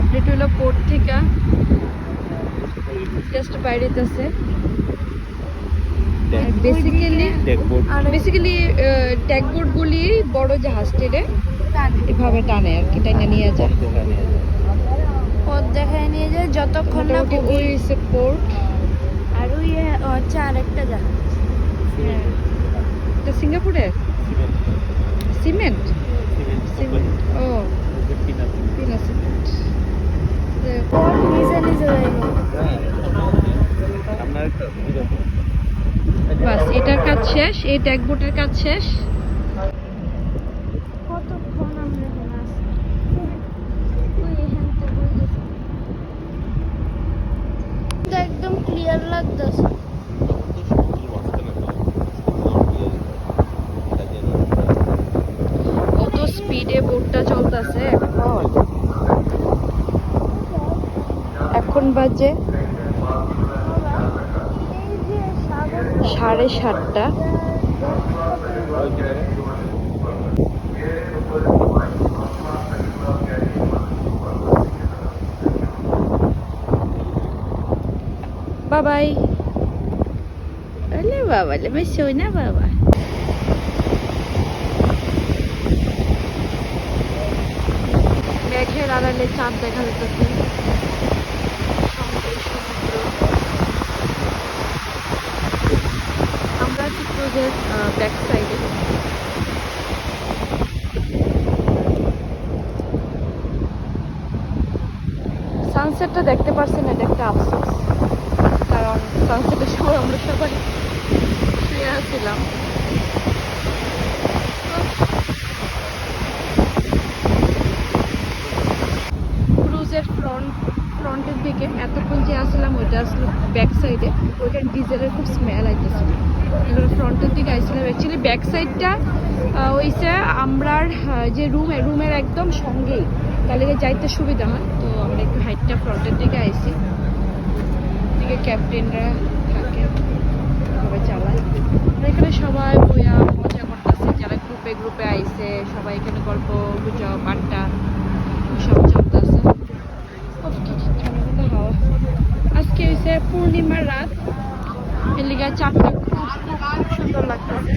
Update হলো port থেকে just বাইরেতেছে। Basically ট্যাগবোর্ডগুলি বড় জাহাজ টেনে এভাবে টানে আর কি, টাইনা নিয়ে যায়, পথ দেখায় নিয়ে যায় যতক্ষণ না ওই পোর্ট। আর ওই হচ্ছে আরেকটা জাহাজ। হ্যাঁ, এটা সিঙ্গাপুরের সিমেন্ট। ও পিনা সিমেন্ট। নিজে নিজে বাস এটার কাজ শেষ, এই ট্যাগবোটের কাজ শেষ। কতক্ষণ আমরা এখানে আছি, ওই এখান থেকে একদম ক্লিয়ার লাগতেছে। কত স্পিডে বোটটা চলতেছে। এখন বাজে 7:30। বাবাই, আরে বাবা লে সোনা বাবা। মেঘের আড়ালে চাঁদ দেখা যেতেছে, আমরা আছি ক্রুজের ব্যাক সাইডে। সানসেটটা দেখতে পারছি না, এটা একটা আফসোস, কারণ সানসেটের সময় আমরা সবাই শুয়ে আছিলাম। ক্রুজের ফ্রন্টের দিকে এতক্ষণ যে আসলাম ওইটা আসলে ব্যাক সাইডে, ওইখানে ডিজেলের খুব স্মেল আইতেছিল। এবার ফ্রন্টের দিকে আইছিলাম, অ্যাকচুয়ালি ব্যাক সাইডটা ওইসে আমরার যে রুমের একদম সঙ্গেই, তাহলে যাইতে সুবিধা হয়। তো আমরা একটু হাইটটা ফ্রন্টের দিকে আইছি, দিকে ক্যাপ্টেনরা থাকে সবাই চালায়। এখানে সবাই বইয়া মজা করতেছে, যারা গ্রুপে আইছে সবাই এখানে গল্প গুজব আড্ডা সব চলতেছে। হাওয়া আজকে হয়েছে পূর্ণিমার রাত, এর লিগে চারটা খুব সুন্দর লাগতেছে।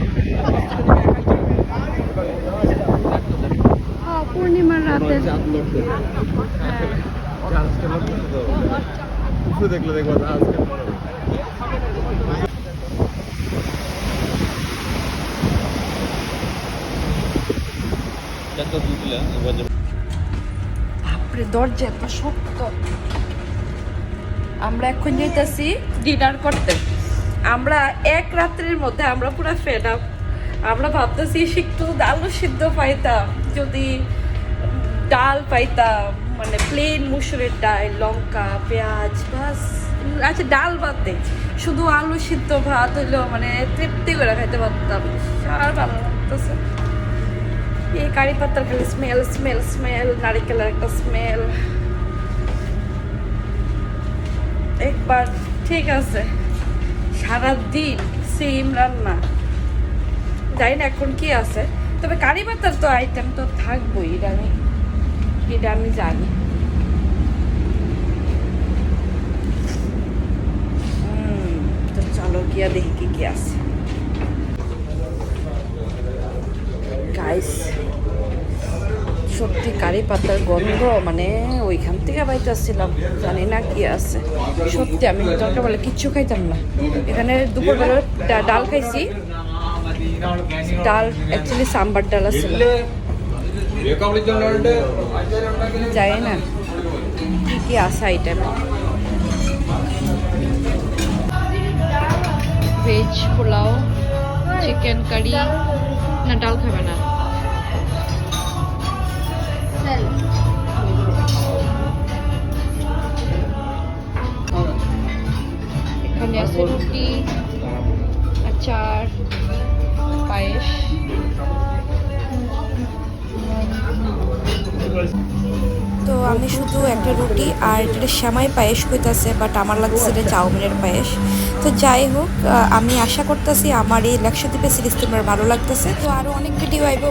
পূর্ণিমার রাতে বাপরে দরজা এত শক্ত। আমরা এখন যেতেছি ডিনার করতে। আমরা এক রাত্রের মধ্যে আমরা পুরো ফেড আপ। আমরা ভাবতেছি একটু আলু সিদ্ধ পাইতাম, যদি ডাল পাইতাম, মানে প্লেন মুসুরের ডাল, লঙ্কা পেঁয়াজ, বাস। আচ্ছা ডাল বাদ দে, শুধু আলু সিদ্ধ ভাত হইলো মানে তৃপ্তি করে খাইতে পারতাম। আর ভালো লাগতেছে। এই কারি পাতার খালি স্মেল স্মেল স্মেল, নারিকেলের একটা স্মেল। একবার ঠিক আছে, সারাদিন সেম রান্না, জানি না এখন কি আছে, তবে কারি পাতার তো আইটেম তো থাকবোই, এটা আমি জানি। তো চলো গিয়া দেখি কি আছে। গাইস সত্যি কারি পাতার গন্ধ মানে ওইখান থেকে পাইতেছিলাম, জানি না কি আছে। সত্যি আমি দরকার বলে কিচ্ছু খাইতাম না। এখানে দুপুরবেলা ডাল খাইছি, ডাল অ্যাকচুয়ালি সাম্বার ডাল আছে, জানি না কি কি আছে আইটেম। ভেজ পোলাও, চিকেন কারি, না ডাল খাবে না, এখানে আছে রুটি, আচার, পায়েস। তো আমি শুধু একটা রুটি আর এটা সেমাই পায়েস কইতাছে, বাট আমার লাগছে এটা চাউমিনের পায়েস। তো যাই হোক, আমি আশা করতেছি আমার এই লাক্ষাদ্বীপের সিরিজ তোমার ভালো লাগতেছে। তো আরও অনেক ভিডিও আইব।